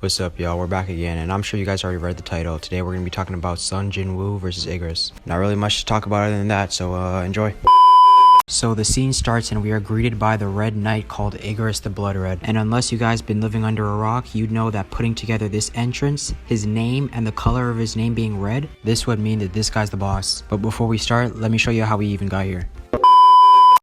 What's up, y'all? We're back again, and I'm sure you guys already read the title. Today we're going to be talking about Sun Jinwoo versus Igris. Not really much to talk about other than that, so enjoy. So the scene starts and we are greeted by the Red Knight called Igris the Blood Red. And unless you guys been living under a rock, you'd know that putting together this entrance, his name, and the color of his name being red, this would mean that this guy's the boss. But before we start, let me show you how we even got here.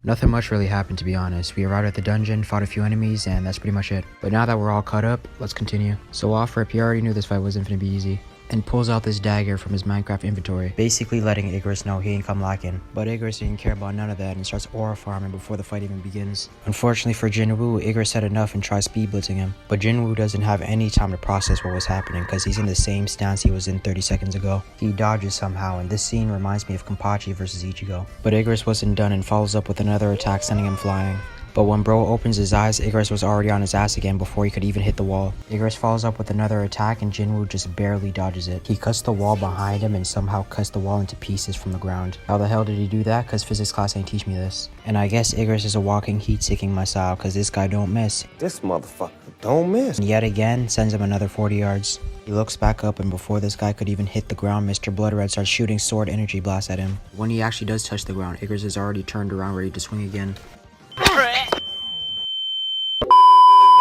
Nothing much really happened, to be honest. We arrived at the dungeon, fought a few enemies, and that's pretty much it. But now that we're all caught up, let's continue. So off rip, you already knew this fight wasn't gonna be easy, and pulls out this dagger from his Minecraft inventory, basically letting Igris know he ain't come lacking. But Igris didn't care about none of that and starts aura farming before the fight even begins. Unfortunately for Jinwoo, Igris said enough and tries speed blitzing him. But Jinwoo doesn't have any time to process what was happening because he's in the same stance he was in 30 seconds ago. He dodges somehow, and this scene reminds me of Kenpachi versus Ichigo. But Igris wasn't done and follows up with another attack, sending him flying. But when bro opens his eyes, Igris was already on his ass again before he could even hit the wall. Igris follows up with another attack and Jinwoo just barely dodges it. He cuts the wall behind him and somehow cuts the wall into pieces from the ground. How the hell did he do that? Cause physics class ain't teach me this. And I guess Igris is a walking heat-seeking missile cause this guy don't miss. This motherfucker don't miss. And yet again, sends him another 40 yards. He looks back up and before this guy could even hit the ground, Mr. Blood Red starts shooting sword energy blasts at him. When he actually does touch the ground, Igris is already turned around ready to swing again.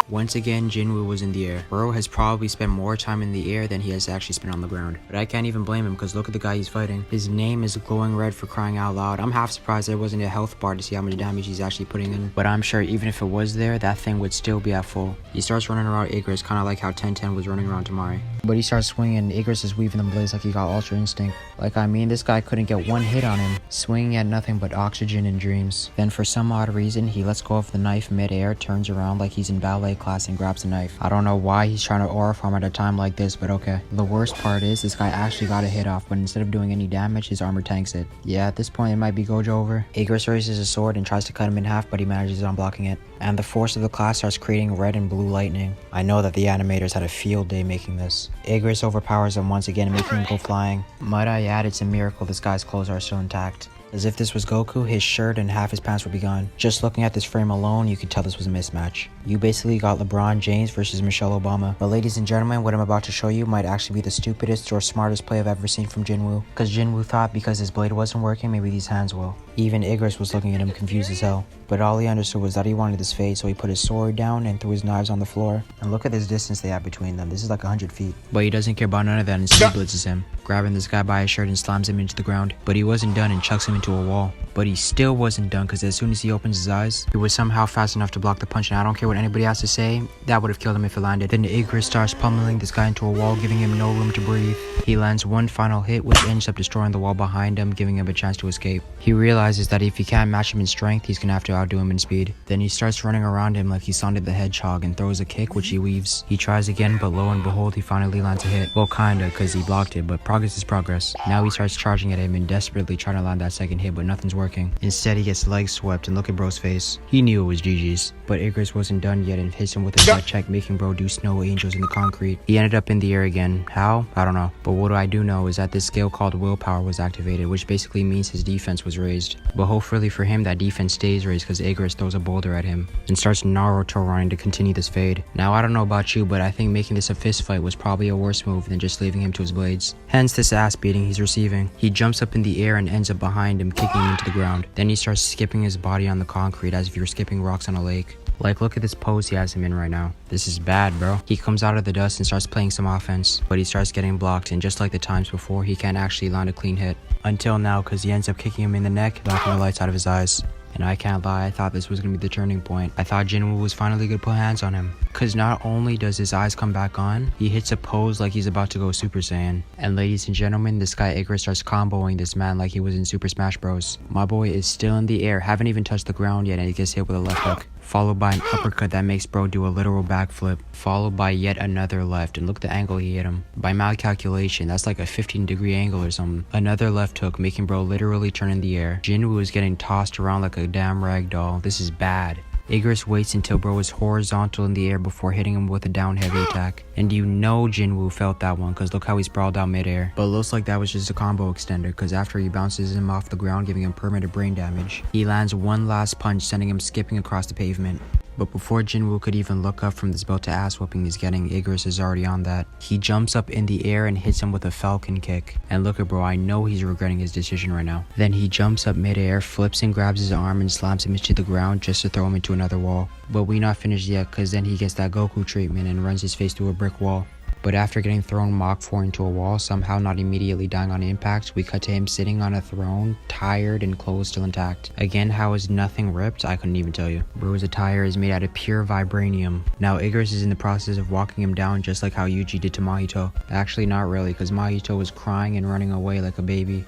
Once again, Jinwoo was in the air. Bro has probably spent more time in the air than he has actually spent on the ground. But I can't even blame him because look at the guy he's fighting. His name is glowing red for crying out loud. I'm half surprised there wasn't a health bar to see how much damage he's actually putting in. But I'm sure even if it was there, that thing would still be at full. He starts running around Igris, kind of like how 1010 was running around Tamari. But he starts swinging and Igris is weaving them blades like he got Ultra Instinct. Like I mean, this guy couldn't get one hit on him, swinging at nothing but oxygen and dreams. Then for some odd reason, he lets go of the knife mid-air, turns around like he's in ballet class and grabs the knife. I don't know why he's trying to aura farm at a time like this, but okay. The worst part is this guy actually got a hit off, but instead of doing any damage, his armor tanks it. Yeah, at this point it might be Gojo over. Igris raises his sword and tries to cut him in half, but he manages on blocking it. And the force of the class starts creating red and blue lightning. I know that the animators had a field day making this. Igris overpowers him once again, making him go flying. Might I add, it's a miracle this guy's clothes are still intact. As if this was Goku, his shirt and half his pants would be gone. Just looking at this frame alone, you could tell this was a mismatch. You basically got LeBron James versus Michelle Obama. But ladies and gentlemen, what I'm about to show you might actually be the stupidest or smartest play I've ever seen from Jinwoo. Because Jinwoo thought because his blade wasn't working, maybe these hands will. Even Igris was looking at him confused as hell. But all he understood was that he wanted this fade, so he put his sword down and threw his knives on the floor. And look at this distance they have between them. This is like 100 feet. But he doesn't care about none of that and speed blitzes him, grabbing this guy by his shirt and slams him into the ground. But he wasn't done and chucks him into a wall. But he still wasn't done because as soon as he opens his eyes, he was somehow fast enough to block the punch, and I don't care what anybody has to say, that would have killed him if it landed. Then Igris starts pummeling this guy into a wall, giving him no room to breathe. He lands one final hit, which ends up destroying the wall behind him, giving him a chance to escape. He realizes that if he can't match him in strength, he's gonna have to outdo him in speed. Then he starts running around him like he Sonic the Hedgehog and throws a kick, which he weaves. He tries again, but lo and behold, he finally lands a hit. Well, kinda, cause he blocked it, but progress is progress. Now he starts charging at him and desperately trying to land that second hit, but nothing's working. Instead, he gets leg swept, and look at bro's face. He knew it was GG's. But Igris wasn't done yet and hits him with a gut check, making bro do snow angels in the concrete. He ended up in the air again. How? I don't know. But what I do know is that this skill called willpower was activated, which basically means his defense was raised. But hopefully for him, that defense stays raised because Igris throws a boulder at him and starts Naruto running to continue this fade. Now, I don't know about you, but I think making this a fist fight was probably a worse move than just leaving him to his blades. Hence this ass beating he's receiving. He jumps up in the air and ends up behind him, kicking him into the ground. Then he starts skipping his body on the concrete as if you're skipping rocks on a lake. Like, look at this pose he has him in right now. This is bad, bro. He comes out of the dust and starts playing some offense, but he starts getting blocked, and just like the times before, he can't actually land a clean hit. Until now, because he ends up kicking him in the neck, knocking the lights out of his eyes. And I can't lie, I thought this was going to be the turning point. I thought Jinwoo was finally going to put hands on him. Cause not only does his eyes come back on, he hits a pose like he's about to go Super Saiyan. And ladies and gentlemen, this guy Igris starts comboing this man like he was in Super Smash Bros. My boy is still in the air, haven't even touched the ground yet, and he gets hit with a left hook. Followed by an uppercut that makes bro do a literal backflip, followed by yet another left, and look at the angle he hit him. By my calculation, that's like a 15-degree angle or something. Another left hook, making bro literally turn in the air. Jinwoo is getting tossed around like a damn rag doll. This is bad. Igris waits until bro is horizontal in the air before hitting him with a down heavy attack. And you know Jinwoo felt that one because look how he sprawled out midair. But it looks like that was just a combo extender because after he bounces him off the ground, giving him permanent brain damage, he lands one last punch, sending him skipping across the pavement. But before Jinwoo could even look up from this belt to ass whooping he's getting, Igris is already on that. He jumps up in the air and hits him with a falcon kick. And look at bro, I know he's regretting his decision right now. Then he jumps up midair, flips and grabs his arm and slams him into the ground just to throw him into another wall. But we not finished yet, cause then he gets that Goku treatment and runs his face through a brick wall. But after getting thrown Mach 4 into a wall, somehow not immediately dying on impact, we cut to him sitting on a throne, tired and clothes still intact. Again, how is nothing ripped? I couldn't even tell you. Bro's attire is made out of pure vibranium. Now Igris is in the process of walking him down just like how Yuji did to Mahito. Actually not really, cause Mahito was crying and running away like a baby.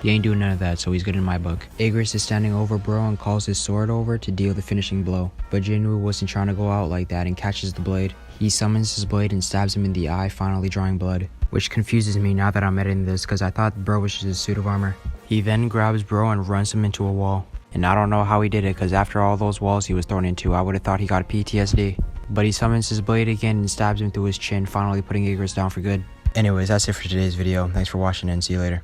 He ain't doing none of that, so he's good in my book. Igris is standing over bro and calls his sword over to deal the finishing blow. But Jinwoo wasn't trying to go out like that and catches the blade. He summons his blade and stabs him in the eye, finally drawing blood. Which confuses me now that I'm editing this, cause I thought bro was just a suit of armor. He then grabs bro and runs him into a wall. And I don't know how he did it, cause after all those walls he was thrown into, I would've thought he got PTSD. But he summons his blade again and stabs him through his chin, finally putting Igris down for good. Anyways, that's it for today's video. Thanks for watching and see you later.